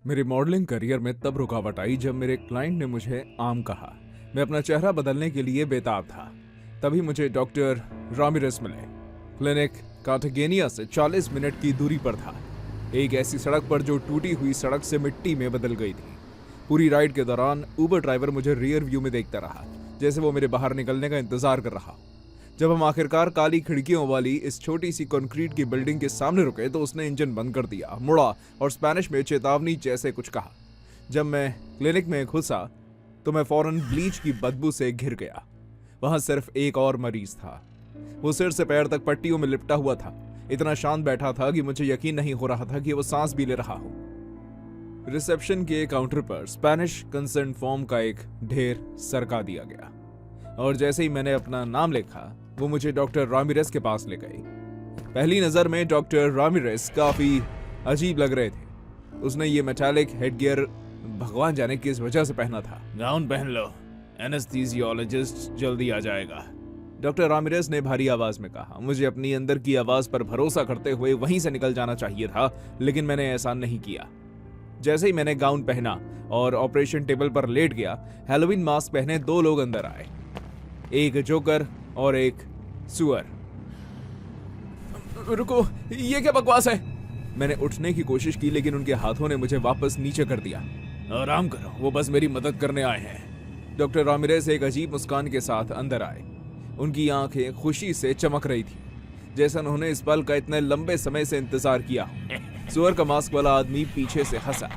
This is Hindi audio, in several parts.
मेरे मॉडलिंग करियर में तब रुकावट आई जब मेरे क्लाइंट ने मुझे आम कहा। मैं अपना चेहरा बदलने के लिए बेताब था। तभी मुझे डॉक्टर रामिरेस मिले। क्लिनिक कार्टागेनिया से 40 मिनट की दूरी पर था, एक ऐसी सड़क पर जो टूटी हुई सड़क से मिट्टी में बदल गई थी। पूरी राइड के दौरान उबर ड्राइवर मुझे रियर व्यू में देखता रहा, जैसे वो मेरे बाहर निकलने का इंतजार कर रहा। जब हम आखिरकार काली खिड़कियों वाली इस छोटी सी कंक्रीट की बिल्डिंग के सामने रुके तो उसने इंजन बंद कर दिया, मुड़ा और स्पेनिश में चेतावनी जैसे कुछ कहा। जब मैं क्लिनिक में घुसा तो मैं फौरन ब्लीच की बदबू से घिर गया। वहां सिर्फ एक और मरीज था। वो सिर से पैर तक पट्टियों में लिपटा हुआ था, इतना शांत बैठा था कि मुझे यकीन नहीं हो रहा था कि वो सांस भी ले रहा हो। रिसेप्शन के काउंटर पर स्पेनिश कंसेंट फॉर्म का एक ढेर सरका दिया गया और जैसे ही मैंने अपना नाम लिखा वो मुझे डॉक्टर रामिरेस के पास ले गई। पहली नजर में डॉक्टर रामिरेस काफी अजीब लग रहे थे। उसने ये मेटालिक हेडगियर भगवान जाने किस वजह से पहना था। गाउन पहन लो, एनेस्थीसियोलॉजिस्ट जल्दी आ जाएगा, डॉक्टर रामिरेस ने भारी आवाज में कहा। मुझे अपनी अंदर की आवाज पर भरोसा करते हुए वहीं से निकल जाना चाहिए था, लेकिन मैंने ऐसा नहीं किया। जैसे ही मैंने गाउन पहना और ऑपरेशन टेबल पर लेट गया, हैलोवीन मास्क पहने दो लोग अंदर आए, एक जोकर और एक सुअर। रुको, ये क्या बकवास है? मैंने उठने की कोशिश की लेकिन उनके हाथों ने मुझे वापस नीचे कर दिया। आराम करो, वो बस मेरी मदद करने आए हैं। डॉक्टर रामिरेस एक अजीब मुस्कान के साथ अंदर आए। उनकी आंखें खुशी से चमक रही थी, जैसा उन्होंने इस पल का इतने लंबे समय से इंतजार किया। सुअर का मास्क वाला आदमी पीछे से हंसा।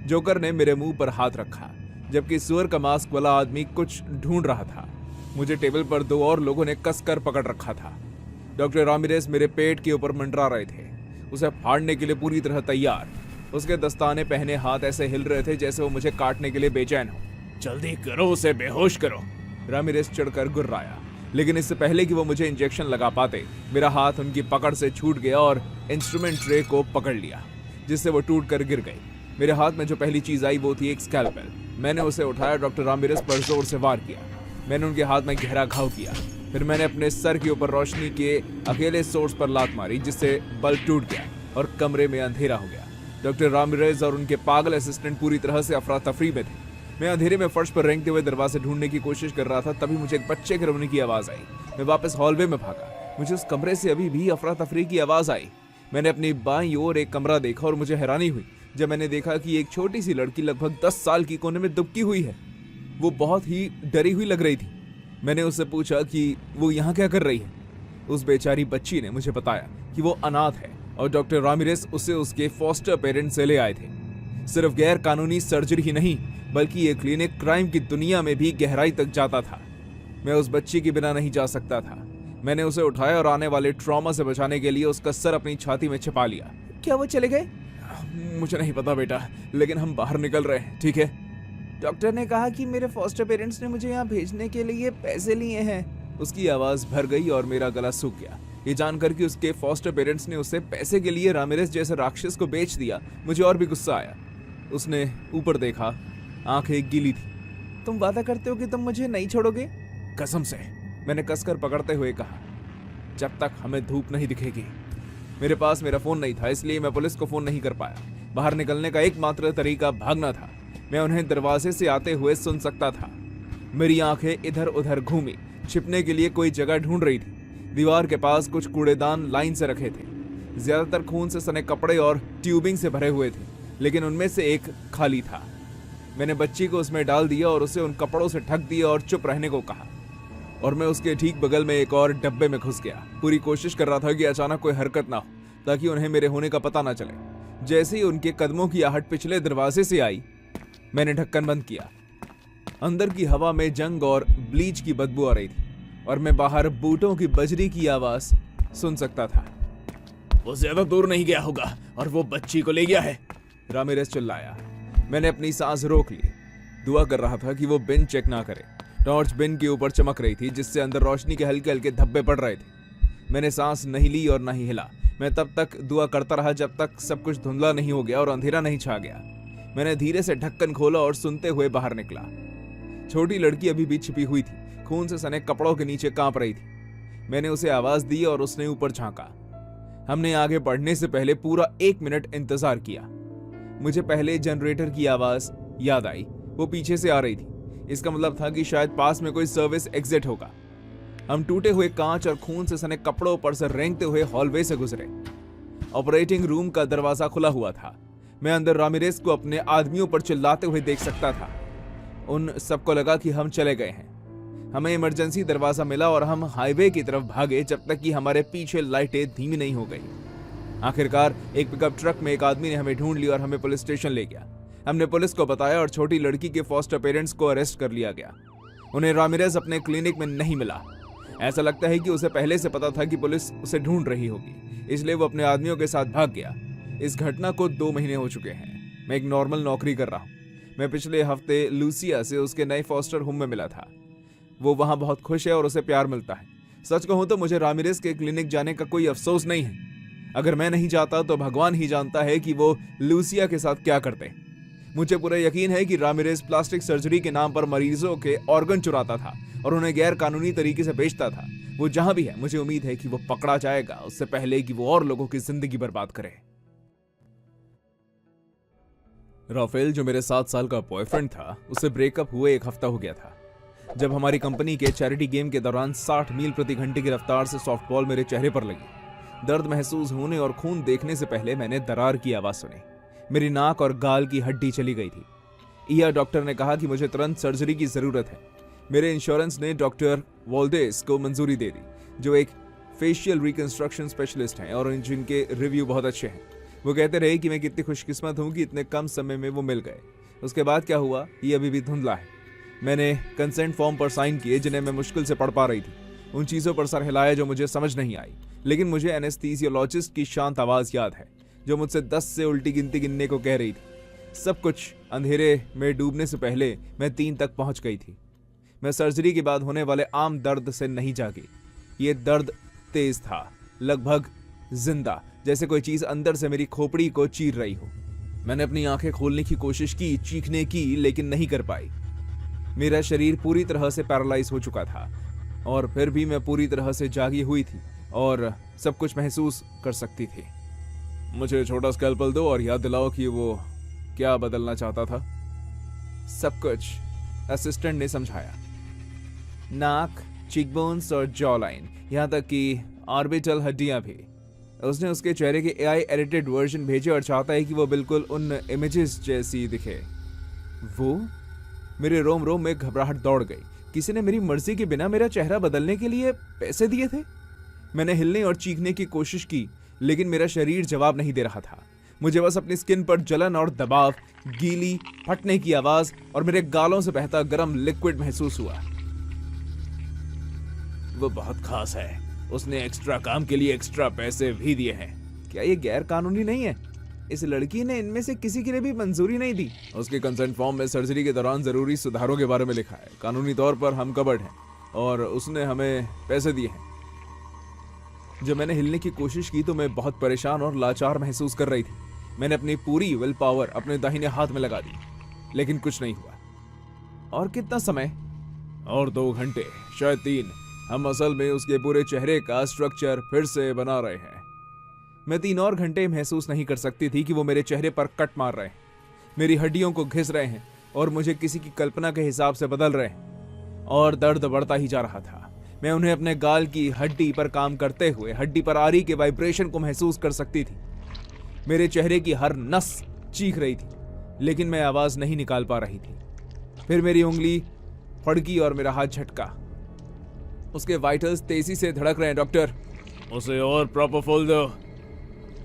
जोकर ने मेरे मुंह पर हाथ रखा, जबकि सुअर का मास्क वाला आदमी कुछ ढूंढ रहा था। मुझे टेबल पर दो और लोगों ने कसकर पकड़ रखा था। डॉक्टर रामिरेस मेरे पेट के ऊपर मंडरा रहे थे, उसे फाड़ने के लिए पूरी तरह तैयार। उसके दस्ताने पहने हाथ ऐसे हिल रहे थे जैसे वो मुझे काटने के लिए बेचैन हो। जल्दी करो, उसे बेहोश करो। रामिरेस चढ़कर गुर्राया, लेकिन इससे पहले कि वो मुझे इंजेक्शन लगा पाते, मेरा हाथ उनकी पकड़ से छूट गया और इंस्ट्रूमेंट ट्रे को पकड़ लिया, जिससे वो टूट कर गिर गई। मेरे हाथ में जो पहली चीज आई वो थी एक स्कैल्पेल। मैंने उसे उठाया, डॉक्टर रामिरेस पर जोर से वार किया। मैंने उनके हाथ में गहरा घाव किया। फिर मैंने अपने सर के ऊपर रोशनी के अकेले सोर्स पर लात मारी, जिससे बल्ब टूट गया और कमरे में अंधेरा हो गया। डॉक्टर रामिरेस और उनके पागल असिस्टेंट पूरी तरह से अफरा तफरी में थे। मैं अंधेरे में फर्श पर रेंगते हुए दरवाजे ढूंढने की कोशिश कर रहा था, तभी मुझे एक बच्चे के रोने की आवाज आई। मैं वापस हॉलवे में भागा। मुझे उस कमरे से अभी भी अफरा तफरी की आवाज आई। मैंने अपनी बाईं ओर एक कमरा देखा और मुझे हैरानी हुई जब मैंने देखा कि एक छोटी सी लड़की लगभग 10 साल की कोने में दुबकी हुई है। वो बहुत ही डरी हुई लग रही थी। मैंने उससे पूछा कि वो यहाँ क्या कर रही है। उस बेचारी बच्ची ने मुझे बताया कि वो अनाथ है और डॉक्टर रामिरेस उसे उसके फॉस्टर पेरेंट्स से ले आए थे। सिर्फ गैर कानूनी सर्जरी ही नहीं, बल्कि ये क्लिनिक क्राइम की दुनिया में भी गहराई तक जाता था। मैं उस बच्ची के बिना नहीं जा सकता था। मैंने उसे उठाया और आने वाले ट्रॉमा से बचाने के लिए उसका सर अपनी छाती में छिपा लिया। क्या वो चले गए? मुझे नहीं पता बेटा, लेकिन हम बाहर निकल रहे हैं, ठीक है? डॉक्टर ने कहा कि मेरे फॉस्टर पेरेंट्स ने मुझे यहाँ भेजने के लिए पैसे लिए हैं। उसकी आवाज भर गई और मेरा गला सूख गया। ये जानकर कि उसके फॉस्टर पेरेंट्स ने उसे पैसे के लिए रामिरेस जैसे राक्षस को बेच दिया, मुझे और भी गुस्सा आया। उसने ऊपर देखा, आंखें गीली थी। तुम वादा करते हो कि तुम मुझे नहीं छोड़ोगे? कसम से, मैंने कसकर पकड़ते हुए कहा, जब तक हमें धूप नहीं दिखेगी। मेरे पास मेरा फोन नहीं था, इसलिए मैं पुलिस को फोन नहीं कर पाया। बाहर निकलने का एकमात्र तरीका भागना था। मैं उन्हें दरवाजे से आते हुए सुन सकता था। मेरी आंखें इधर उधर घूमी, छिपने के लिए कोई जगह ढूंढ रही थी। दीवार के पास कुछ कूड़ेदान लाइन से रखे थे, ज्यादातर खून से सने कपड़े और ट्यूबिंग से भरे हुए थे, लेकिन उनमें से एक खाली था। मैंने बच्ची को उसमें डाल दिया और उसे उन कपड़ों से ढक दिया और चुप रहने को कहा, और मैं उसके ठीक बगल में एक और डब्बे में घुस गया। पूरी कोशिश कर रहा था कि अचानक कोई हरकत ना हो, ताकि उन्हें मेरे होने का पता ना चले। जैसे ही उनके कदमों की आहट पिछले दरवाजे से आई, मैंने ढक्कन बंद किया। अंदर की हवा में जंग और ब्लीच की बदबू आ रही थी और मैं बाहर बूटों की बजरी की आवाज सुन सकता था। वो ज्यादा दूर नहीं गया होगा और वो बच्ची को ले गया है, रामिरेस चिल्लाया। मैंने अपनी सांस रोक ली। दुआ कर रहा था कि वो बिन चेक ना करे। टॉर्च बिन के ऊपर चमक रही थी, जिससे अंदर रोशनी के हल्के हल्के धब्बे पड़ रहे थे। मैंने सांस नहीं ली और नहीं हिला। मैं तब तक दुआ करता रहा जब तक सब कुछ धुंधला नहीं हो गया और अंधेरा नहीं छा गया। मैंने धीरे से ढक्कन खोला और सुनते हुए बाहर निकला। छोटी लड़की अभी भी छिपी हुई थी, खून से सने कपड़ों के नीचे कांप रही थी। मैंने उसे आवाज दी और उसने ऊपर झांका। हमने आगे बढ़ने से पहले पूरा 1 मिनट इंतजार किया। मुझे पहले जनरेटर की आवाज याद आई। वो पीछे से आ रही थी। इसका मतलब था कि शायद पास में कोई सर्विस एग्जिट होगा। हम टूटे हुए कांच और खून से सने कपड़ों पर से रेंगते हुए हॉलवे से गुजरे। ऑपरेटिंग रूम का दरवाजा खुला हुआ था। मैं अंदर रामिरेस को अपने आदमियों पर चिल्लाते हुए देख सकता था। उन सबको लगा कि हम चले गए हैं। हमें इमरजेंसी दरवाजा मिला और हम हाईवे की तरफ भागे जब तक कि हमारे पीछे लाइटें धीमी नहीं हो गई। आखिरकार एक पिकअप ट्रक में एक आदमी ने हमें ढूंढ लिया और हमें पुलिस स्टेशन ले गया। हमने पुलिस को बताया और छोटी लड़की के फॉस्टर पेरेंट्स को अरेस्ट कर लिया गया। उन्हें रामिरेस अपने क्लिनिक में नहीं मिला। ऐसा लगता है कि उसे पहले से पता था कि पुलिस उसे ढूंढ रही होगी, इसलिए वो अपने आदमियों के साथ भाग गया। इस घटना को 2 महीने हो चुके हैं। मैं एक नॉर्मल नौकरी कर रहा हूँ। मैं पिछले हफ्ते लूसिया से उसके नए फॉस्टर होम में मिला था। वो वहां बहुत खुश है और उसे प्यार मिलता है। सच कहूं तो मुझे रामिरेस के क्लिनिक जाने का कोई अफसोस नहीं है। अगर मैं नहीं जाता तो भगवान ही जानता है कि वो लूसिया के साथ क्या करते। मुझे पूरा यकीन है कि रामिरेस प्लास्टिक सर्जरी के नाम पर मरीजों के ऑर्गन चुराता था और उन्हें गैर कानूनी तरीके से बेचता था। वो जहां भी है, मुझे उम्मीद है कि वो पकड़ा जाएगा उससे पहले कि वो और लोगों की जिंदगी बर्बाद करे। राफेल, जो मेरे 7 साल का बॉयफ्रेंड था, उससे ब्रेकअप हुए 1 हफ्ता हो गया था। जब हमारी कंपनी के चैरिटी गेम के दौरान 60 मील प्रति घंटे की रफ्तार से सॉफ्टबॉल मेरे चेहरे पर लगी। दर्द महसूस होने और खून देखने से पहले मैंने दरार की आवाज सुनी। मेरी नाक और गाल की हड्डी चली गई थी। ईआर डॉक्टर ने कहा कि मुझे तुरंत सर्जरी की जरूरत है। मेरे इंश्योरेंस ने डॉक्टर वॉल्डेस को मंजूरी दे दी, जो एक फेशियल रिकंस्ट्रक्शन स्पेशलिस्ट हैं और जिनके रिव्यू बहुत अच्छे हैं। वो कहते रहे कि मैं कितनी खुशकिस्मत हूं कि इतने कम समय में वो मिल गए। उसके बाद क्या हुआ ये अभी भी धुंधला है। मैंने कंसेंट फॉर्म पर साइन किए जिन्हें मैं मुश्किल से पढ़ पा रही थी। उन चीज़ों पर सर हिलाया जो मुझे समझ नहीं आई, लेकिन मुझे एनेस्थीसियोलॉजिस्ट की शांत आवाज़ याद है जो मुझसे 10 से उल्टी गिनती गिनने को कह रही थी। सब कुछ अंधेरे में डूबने से पहले मैं 3 तक पहुंच गई थी। मैं सर्जरी के बाद होने वाले आम दर्द से नहीं जागी। ये दर्द तेज था, लगभग जिंदा, जैसे कोई चीज अंदर से मेरी खोपड़ी को चीर रही हो। मैंने अपनी आंखें खोलने की कोशिश की, चीखने की, लेकिन नहीं कर पाई। मेरा शरीर पूरी तरह से पैरालाइज हो चुका था और फिर भी मैं पूरी तरह से जागी हुई थी और सब कुछ महसूस कर सकती थी। मुझे छोटा स्कैल्पल दो और याद दिलाओ कि वो क्या बदलना चाहता था। सब कुछ, असिस्टेंट ने समझाया। नाक, चीकबोन्स और जॉ लाइन, यहाँ तक कि ऑर्बिटल हड्डियां भी। उसने उसके चेहरे के एआई एडिटेड वर्जन भेजे और चाहता है कि वो बिल्कुल उन इमेजेस जैसी दिखे। वो, मेरे रोम रोम में घबराहट दौड़ गई। किसी ने मेरी मर्जी के बिना मेरा चेहरा बदलने के लिए पैसे दिए थे? मैंने हिलने और चीखने की कोशिश की, लेकिन मेरा शरीर जवाब नहीं दे रहा था। मुझे बस अपनी स्किन पर जलन और दबाव, गीली फटने की आवाज और मेरे गालों से बहता गर्म लिक्विड महसूस हुआ। वो बहुत खास है। उसने एक्स्ट्रा काम के लिए एक्स्ट्रा पैसे भी दिए हैं। क्या ये गैर कानूनी नहीं है? इस लड़की ने इनमें से किसी के लिए भी मंजूरी नहीं दी। उसके कंसेंट फॉर्म में सर्जरी के दौरान जरूरी सुधारों के बारे में लिखा है। कानूनी तौर पर हम कवर्ड हैं और उसने हमें पैसे दिए हैं। जब मैंने हिलने की कोशिश की तो मैं बहुत परेशान और लाचार महसूस कर रही थी। मैंने अपनी पूरी विल पावर अपने दाहिने हाथ में लगा दी, लेकिन कुछ नहीं हुआ। और कितना समय? और 2 घंटे, शायद 3। हम असल में उसके पूरे चेहरे का स्ट्रक्चर फिर से बना रहे हैं। मैं 3 और घंटे महसूस नहीं कर सकती थी कि वो मेरे चेहरे पर कट मार रहे हैं, मेरी हड्डियों को घिस रहे हैं और मुझे किसी की कल्पना के हिसाब से बदल रहे हैं। और दर्द बढ़ता ही जा रहा था। मैं उन्हें अपने गाल की हड्डी पर काम करते हुए हड्डी पर आ रही के वाइब्रेशन को महसूस कर सकती थी। मेरे चेहरे की हर नस चीख रही थी, लेकिन मैं आवाज नहीं निकाल पा रही थी। फिर मेरी उंगली फड़की और मेरा हाथ झटका। उसके वाइटल्स तेजी से धड़क रहे हैं। डॉक्टर, उसे और प्रोपोफॉल दो।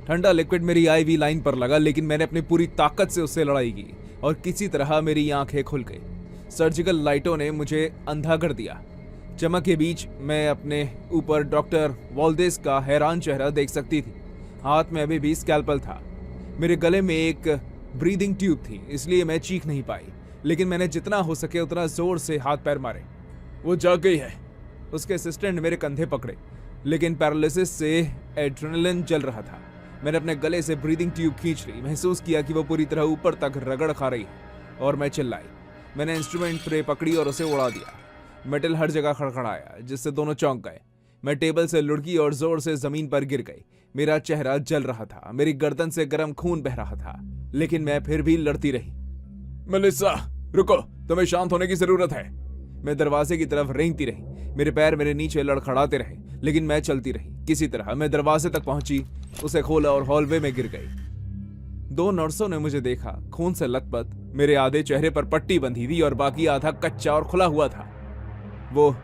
ठंडा लिक्विड मेरी आईवी लाइन पर लगा, लेकिन मैंने अपनी पूरी ताकत से उससे लड़ाई की और किसी तरह मेरी आंखें खुल गई। सर्जिकल लाइटों ने मुझे अंधा कर दिया। चमक के बीच मैं अपने ऊपर डॉक्टर वॉल्डेस का हैरान चेहरा देख सकती थी। हाथ में अभी भी स्कैल्पल था। मेरे गले में एक ब्रीदिंग ट्यूब थी, इसलिए मैं चीख नहीं पाई, लेकिन मैंने जितना हो सके उतना जोर से हाथ पैर मारे। वो जाग गई है। उसके असिस्टेंट ने मेरे कंधे पकड़े, लेकिन पैरालिसिस से एड्रेनलिन जल रहा था। मैंने अपने गले से ब्रीदिंग ट्यूब खींच ली। महसूस किया कि वो पूरी तरह ऊपर तक रगड़ खा रही है और मैं चिल्लाई। मैंने इंस्ट्रूमेंट ट्रे पकड़ी और उसे उड़ा दिया। मेटल हर जगह खड़खड़ाया, जिससे दोनों चौंक गए। मैं टेबल से लुढ़की और जोर से जमीन पर गिर गई। मेरा चेहरा जल रहा था, मेरी गर्दन से गर्म खून बह रहा था। लेकिन मैं फिर भी लड़ती रही। मेलिसा, रुको, तुम्हें शांत होने की जरूरत है। मैं दरवाजे की तरफ रेंगती रही। मेरे पैर मेरे नीचे लड़खड़ाते रहे, लेकिन मैं चलती रही। किसी तरह मैं दरवाजे तक पहुंची, उसे खोला और हॉलवे में गिर गई। 2 नर्सों ने मुझे देखा, खून से लथपथ। मेरे आधे चेहरे पर पट्टी बंधी थी और बाकी आधा कच्चा और खुला हुआ था। वो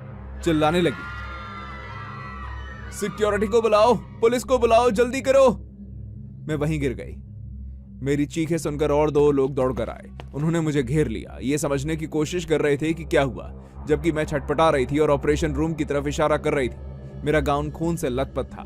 चिल्लाने लगी, सिक्योरिटी को बुलाओ, पुलिस को बुलाओ, जल्दी करो। मैं वहीं गिर गई। मेरी चीखें सुनकर और 2 लोग दौड़कर आए। उन्होंने मुझे घेर लिया, ये समझने की कोशिश कर रहे थे कि क्या हुआ, जबकि मैं छटपटा रही थी और ऑपरेशन रूम की तरफ इशारा कर रही थी। मेरा गाउन खून से लथपथ था।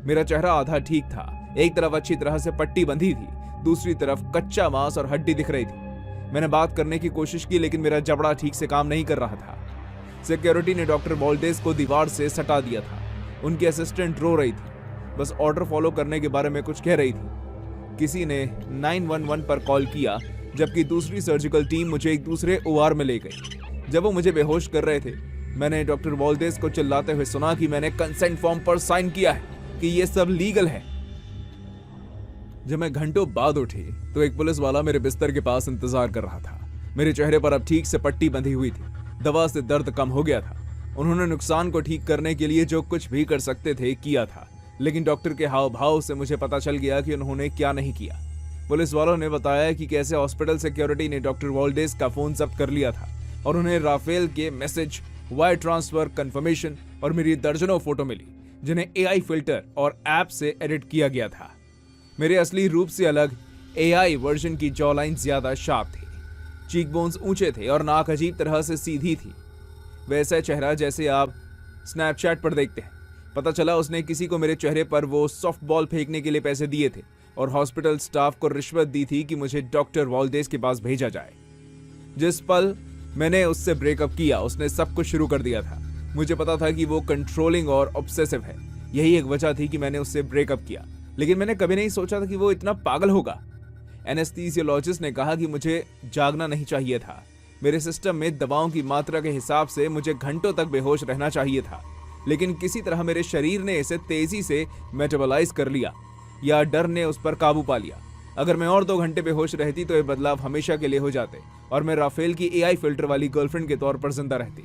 मेरा चेहरा आधा ठीक था, एक तरफ अच्छी तरह से पट्टी बंधी थी, दूसरी तरफ कच्चा मांस और हड्डी दिख रही थी। मैंने बात करने की कोशिश की, लेकिन मेरा जबड़ा ठीक से काम नहीं कर रहा था। सिक्योरिटी ने डॉक्टर वॉल्डेस को दीवार से सटा दिया था। उनकी असिस्टेंट रो रही थी, बस ऑर्डर फॉलो करने के बारे में कुछ कह रही थी। किसी ने 911 पर कॉल किया, जबकि दूसरी सर्जिकल टीम मुझे एक दूसरे OR में ले गई। जब वो मुझे बेहोश कर रहे थे, मैंने डॉक्टर वॉल्डेस को चिल्लाते हुए सुना कि मैंने कंसेंट फॉर्म पर साइन किया है, कि ये सब लीगल है। जब मैं घंटों बाद उठी तो एक पुलिस वाला मेरे बिस्तर के पास इंतजार कर रहा था। मेरे चेहरे पर अब ठीक से पट्टी बंधी हुई थी, दवा से दर्द कम हो गया था। उन्होंने नुकसान को ठीक करने के लिए जो कुछ भी कर सकते थे किया था, लेकिन डॉक्टर के हाव भाव से मुझे पता चल गया कि उन्होंने क्या नहीं किया। पुलिस वालों ने बताया कि कैसे हॉस्पिटल सिक्योरिटी ने डॉक्टर वॉल्डेस का फोन जब्त कर लिया था और उन्हें राफेल के मैसेज, वायर ट्रांसफर कंफर्मेशन और मेरी दर्जनों फोटो मिली, जिन्हें AI फिल्टर और ऐप से एडिट किया गया था। मेरे असली रूप से अलग AI वर्जन की जॉ लाइन ज्यादा शार्प थी, चीक बोन्स ऊंचे थे और नाक अजीब तरह से सीधी थी। वैसा चेहरा जैसे आप स्नैपचैट पर देखते हैं। पता चला उसने किसी को मेरे चेहरे पर वो सॉफ्ट बॉल फेंकने के लिए पैसे दिए थे और हॉस्पिटल स्टाफ को रिश्वत दी थी कि मुझे डॉक्टर वॉल्डेस के पास भेजा जाए। जिस पल मैंने उससे ब्रेकअप किया, उसने सब कुछ शुरू कर दिया था। मुझे पता था कि वो कंट्रोलिंग और ऑब्सेसिव है, यही एक वजह थी कि मैंने उससे ब्रेकअप किया, लेकिन मैंने कभी नहीं सोचा था कि वो इतना पागल होगा। एनेस्थीसियोलॉजिस्ट ने कहा कि मुझे जागना नहीं चाहिए था। मेरे सिस्टम में दवाओं की मात्रा के हिसाब से मुझे घंटों तक बेहोश रहना चाहिए था, लेकिन किसी तरह मेरे शरीर ने इसे तेजी से मेटाबोलाइज कर लिया, या डर ने उस पर काबू पा लिया। अगर मैं और 2 घंटे बेहोश रहती तो ये बदलाव हमेशा के लिए हो जाते और मैं राफेल की AI फिल्टर वाली गर्लफ्रेंड के तौर पर जिंदा रहती।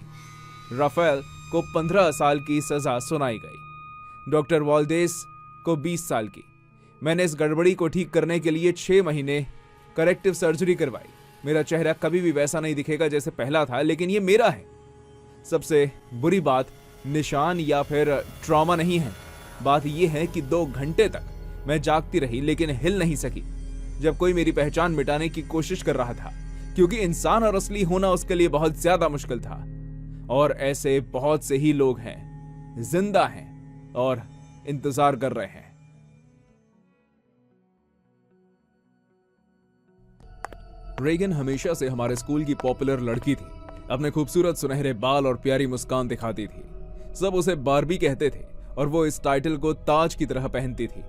राफेल को 15 साल की सजा सुनाई गई, डॉक्टर वॉल्डेस को 20 साल की। मैंने इस गड़बड़ी को ठीक करने के लिए 6 महीने करेक्टिव सर्जरी करवाई। मेरा चेहरा कभी भी वैसा नहीं दिखेगा जैसे पहला था, लेकिन ये मेरा है। सबसे बुरी बात निशान या फिर ट्रॉमा नहीं है, बात यह है कि 2 घंटे तक मैं जागती रही लेकिन हिल नहीं सकी, जब कोई मेरी पहचान मिटाने की कोशिश कर रहा था, क्योंकि इंसान और असली होना उसके लिए बहुत ज्यादा मुश्किल था। और ऐसे बहुत से ही लोग हैं, जिंदा हैं और इंतजार कर रहे हैं। रेगन हमेशा से हमारे स्कूल की पॉपुलर लड़की थी। अपने खूबसूरत सुनहरे बाल और प्यारी मुस्कान दिखाती थी। सब उसे बारबी कहते थे और वो इस टाइटल को ताज की तरह पहनती थी।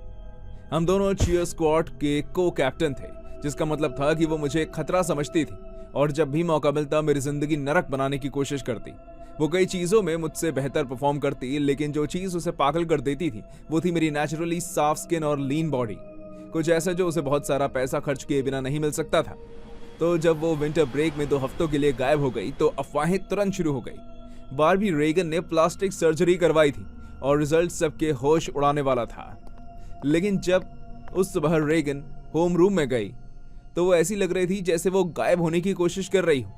हम दोनों चीयर स्क्वाड के को कैप्टन थे, जिसका मतलब था कि वो मुझे खतरा समझती थी और जब भी मौका मिलता मेरी जिंदगी नरक बनाने की कोशिश करती। वो कई चीजों में मुझसे बेहतर परफॉर्म करती, लेकिन जो चीज उसे पागल कर देती थी वो थी मेरी नेचुरली साफ स्किन और लीन बॉडी, कुछ ऐसा जो उसे बहुत सारा पैसा खर्च किए बिना नहीं मिल सकता था। तो जब वो विंटर ब्रेक में 2 हफ्तों के लिए गायब हो गई तो अफवाहें तुरंत शुरू हो गई। बारबी रेगन ने प्लास्टिक सर्जरी करवाई थी और रिजल्ट सबके होश उड़ाने वाला था। लेकिन जब उस सुबह रेगन होम रूम में गई तो वो ऐसी लग रही थी जैसे वो गायब होने की कोशिश कर रही हो।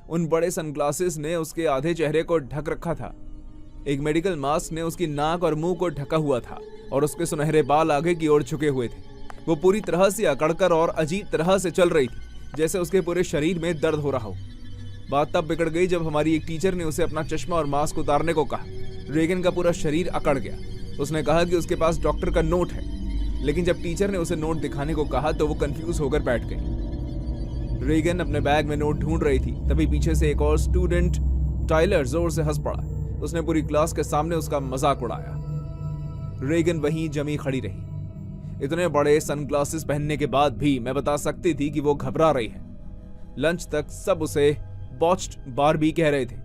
उन बड़े सनग्लासेस ने उसके आधे चेहरे को ढक रखा था, एक मेडिकल मास्क ने उसकी नाक और मुंह को ढका हुआ था और उसके सुनहरे बाल आगे की ओर झुके हुए थे। वो पूरी तरह से अकड़कर और अजीब तरह से चल रही थी, जैसे उसके पूरे शरीर में दर्द हो रहा हो। बात तब बिगड़ गई जब हमारी एक टीचर ने उसे अपना चश्मा और मास्क उतारने को कहा। रेगन का पूरा शरीर अकड़ गया। उसने कहा कि उसके पास डॉक्टर का नोट है, लेकिन जब टीचर ने उसे नोट दिखाने को कहा तो वो कंफ्यूज होकर बैठ गई। रेगन अपने बैग में नोट ढूंढ रही थी, तभी पीछे से एक और स्टूडेंट टाइलर जोर से हंस पड़ा। उसने पूरी क्लास के सामने उसका मजाक उड़ाया। रेगन वहीं जमी खड़ी रही। इतने बड़े सनग्लासेस पहनने के बाद भी मैं बता सकती थी कि वो घबरा रही है। लंच तक सब उसे बॉच्ड बारबी कह रहे थे।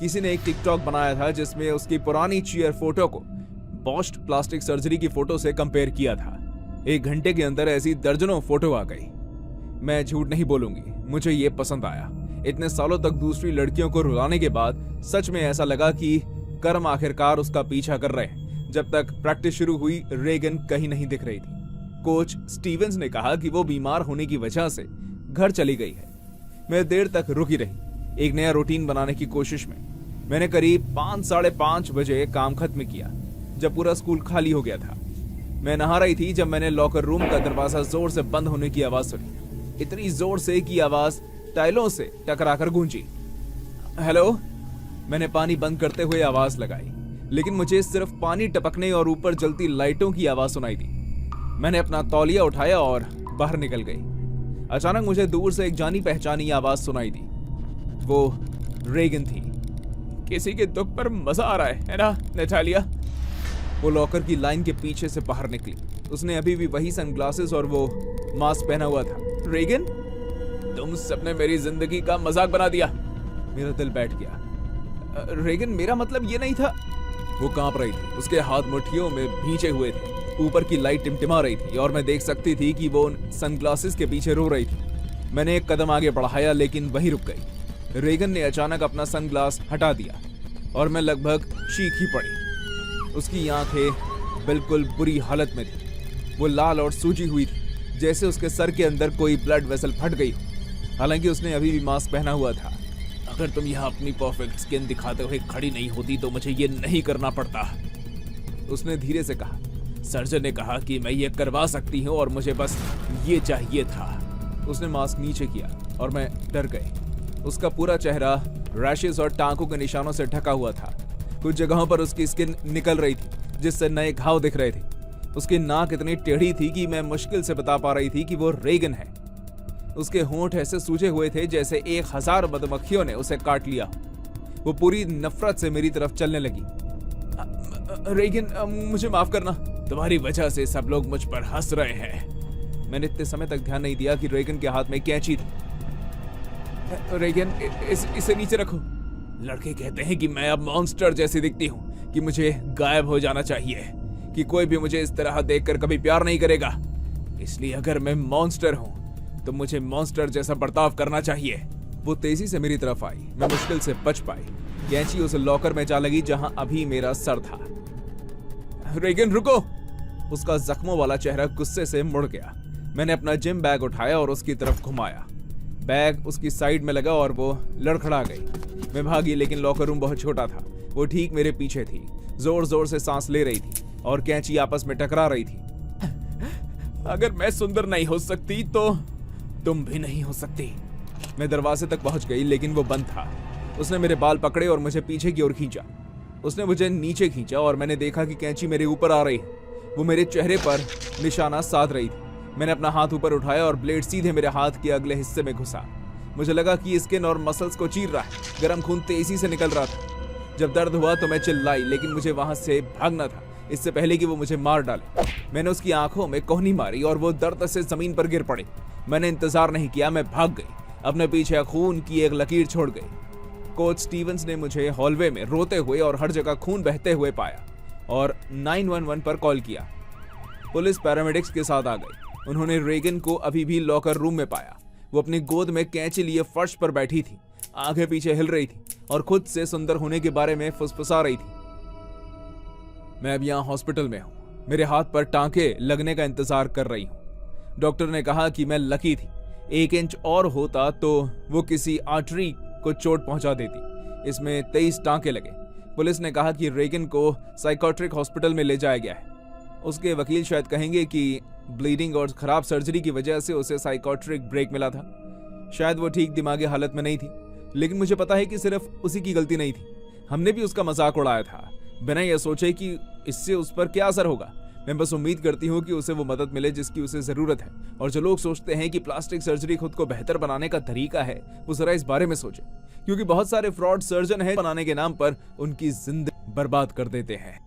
किसी ने एक टिकटॉक बनाया था जिसमें उसकी पुरानी चीयर फोटो को बॉच्ड प्लास्टिक सर्जरी की फोटो से कंपेयर किया था। 1 घंटे के अंदर ऐसी दर्जनों फोटो आ गई। मैं झूठ नहीं बोलूंगी, मुझे ये पसंद आया। इतने सालों तक दूसरी लड़कियों को रुलाने के बाद सच में ऐसा लगा कि कर्म आखिरकार उसका पीछा कर रहे हैं। जब तक प्रैक्टिस शुरू हुई, रेगन कहीं नहीं दिख रही थी। कोच स्टीवंस ने कहा कि वो बीमार होने की वजह से घर चली गई है। मैं देर तक रुकी रही, एक नया रूटीन बनाने की कोशिश में। मैंने करीब 5 साढ़े 5 बजे काम खत्म किया, जब पूरा स्कूल खाली हो गया था। मैं नहा रही थी जब मैंने लॉकर रूम का दरवाजा जोर से बंद होने की आवाज सुनी। इतनी जोर से कि आवाज टाइलों से टकराकर गूंजी। हेलो, मैंने पानी बंद करते हुए आवाज लगाई, लेकिन मुझे सिर्फ पानी टपकने और ऊपर जलती लाइटों की आवाज सुनाई दी। मैंने अपना तौलिया उठाया और बाहर निकल गई। अचानक मुझे दूर से एक जानी पहचानी आवाज सुनाई दी। वो रेगन थी। किसी के दुख पर मजा आ रहा है ना नैथालिया? वो लॉकर की लाइन के पीछे से बाहर निकली। उसने अभी भी वही सनग्लासेस और वो मास्क पहना हुआ था। रेगन, तुम सबने मेरी जिंदगी का मजाक बना दिया। मेरा दिल बैठ गया। रेगन, मेरा मतलब ये नहीं था। वो कांप रही थी, उसके हाथ मुट्ठियों में भींचे हुए थे। ऊपर की लाइट टिमटिमा रही थी और मैं देख सकती थी कि वो उन सनग्लासेस के पीछे रो रही थी। मैंने एक कदम आगे बढ़ाया, लेकिन वहीं रुक गई। रेगन ने अचानक अपना सनग्लास हटा दिया और मैं लगभग चीख ही पड़ी। उसकी आंखें बिल्कुल बुरी हालत में थी। वो लाल और सूजी हुई थी, जैसे उसके सर के अंदर कोई ब्लड वेसल फट गई हो। हालांकि उसने अभी भी मास्क पहना हुआ था। अगर तुम यहाँ अपनी परफेक्ट स्किन दिखाते हुए खड़ी नहीं होती तो मुझे ये नहीं करना पड़ता, उसने धीरे से कहा। सर्जन ने कहा कि मैं ये करवा सकती हूँ और मुझे बस ये चाहिए था। उसने मास्क नीचे किया और मैं डर गई। उसका पूरा चेहरा रैशेस और टांकों के निशानों से ढका हुआ था। कुछ जगहों पर उसकी स्किन निकल रही थी, जिससे नए घाव दिख रहे थे। उसकी नाक इतनी टेढ़ी थी कि मैं मुश्किल से बता पा रही थी कि वो रेगन है। उसके होंठ ऐसे सूजे हुए थे जैसे 1000 मधुमक्खियों ने उसे काट लिया। वो पूरी नफरत से मेरी तरफ चलने लगी। रेगन, मुझे माफ करना, तुम्हारी वजह से सब लोग मुझ पर हंस रहे हैं। मैंने इतने समय तक ध्यान नहीं दिया कि रेगन के हाथ में कैंची थी। रेगन, इसे नीचे रखो। लड़के कहते हैं कि मैं अब मॉन्स्टर जैसी दिखती हूँ, कि मुझे गायब हो जाना चाहिए, कि कोई भी मुझे इस तरह देखकर कभी प्यार नहीं करेगा। इसलिए अगर मैं मॉन्स्टर हूँ तो मुझे मॉन्स्टर जैसा बर्ताव करना चाहिए। वो तेजी से मेरी तरफ आई। मैं मुश्किल से बच पाई। कैंची उस लॉकर में जा लगी जहां अभी मेरा सर था। रेगन, रुको! उसका जख्मों वाला चेहरा गुस्से से मुड़ गया। मैंने अपना जिम बैग उठाया और उसकी तरफ घुमाया। बैग उसकी साइड में लगा और वो लड़खड़ा गई। मैं भागी, लेकिन लॉकर रूम बहुत छोटा था। वो ठीक मेरे पीछे थी, जोर जोर से सांस ले रही थी और कैंची आपस में टकरा रही थी। अगर मैं सुंदर नहीं हो सकती तो तुम भी नहीं हो सकती। मैं दरवाजे तक पहुंच गई, लेकिन वो बंद था। उसने मेरे बाल पकड़े और मुझे पीछे की ओर खींचा। उसने मुझे नीचे खींचा और मैंने देखा कि कैंची मेरे ऊपर आ रही है। वो मेरे चेहरे पर निशाना साध रही थी। मैंने अपना हाथ ऊपर उठाया और ब्लेड सीधे मेरे हाथ के अगले हिस्से में घुसा। मुझे लगा कि स्किन और मसल्स को चीर रहा है। गर्म खून तेजी से निकल रहा था। जब दर्द हुआ तो मैं चिल्लाई, लेकिन मुझे वहां से भागना था, इससे पहले कि वो मुझे मार डाले। मैंने उसकी आंखों में कोहनी मारी और वो दर्द से जमीन पर गिर पड़ी। मैंने इंतजार नहीं किया, मैं भाग गई। अपने पीछे खून की एक लकीर छोड़ गई। कोच स्टीवंस ने मुझे हॉलवे में रोते हुए और हर जगह खून बहते हुए पाया और 911 पर कॉल किया। पुलिस पैरामेडिक्स के साथ आ गई। उन्होंने रेगन को अभी भी लॉकर रूम में पाया। वो अपनी गोद में कैंची लिए फर्श पर बैठी थी, आंखें पीछे हिल रही थी और खुद से सुंदर होने के बारे में फुसफुसा रही थी। मैं अब यहाँ हॉस्पिटल में हूँ। मेरे हाथ पर टांके लगने का इंतजार कर रही हूँ। डॉक्टर ने कहा कि मैं लकी थी। 1 इंच और होता तो वो किसी आर्टरी को चोट पहुंचा देती। इसमें 23 टांके लगे। पुलिस ने कहा कि रेगन को साइकोट्रिक हॉस्पिटल में ले जाया गया है। उसके वकील शायद कहेंगे कि ब्लीडिंग और खराब सर्जरी की वजह से उसे साइकोट्रिक ब्रेक मिला था। शायद वो ठीक दिमागी हालत में नहीं थी, लेकिन मुझे पता है कि सिर्फ उसी की गलती नहीं थी। हमने भी उसका मजाक उड़ाया था, बिना यह सोचे कि इससे उस पर क्या असर होगा। मैं बस उम्मीद करती हूँ कि उसे वो मदद मिले जिसकी उसे जरूरत है। और जो लोग सोचते हैं कि प्लास्टिक सर्जरी खुद को बेहतर बनाने का तरीका है, वो जरा इस बारे में सोचे, क्योंकि बहुत सारे फ्रॉड सर्जन हैं बनाने के नाम पर उनकी जिंदगी बर्बाद कर देते हैं।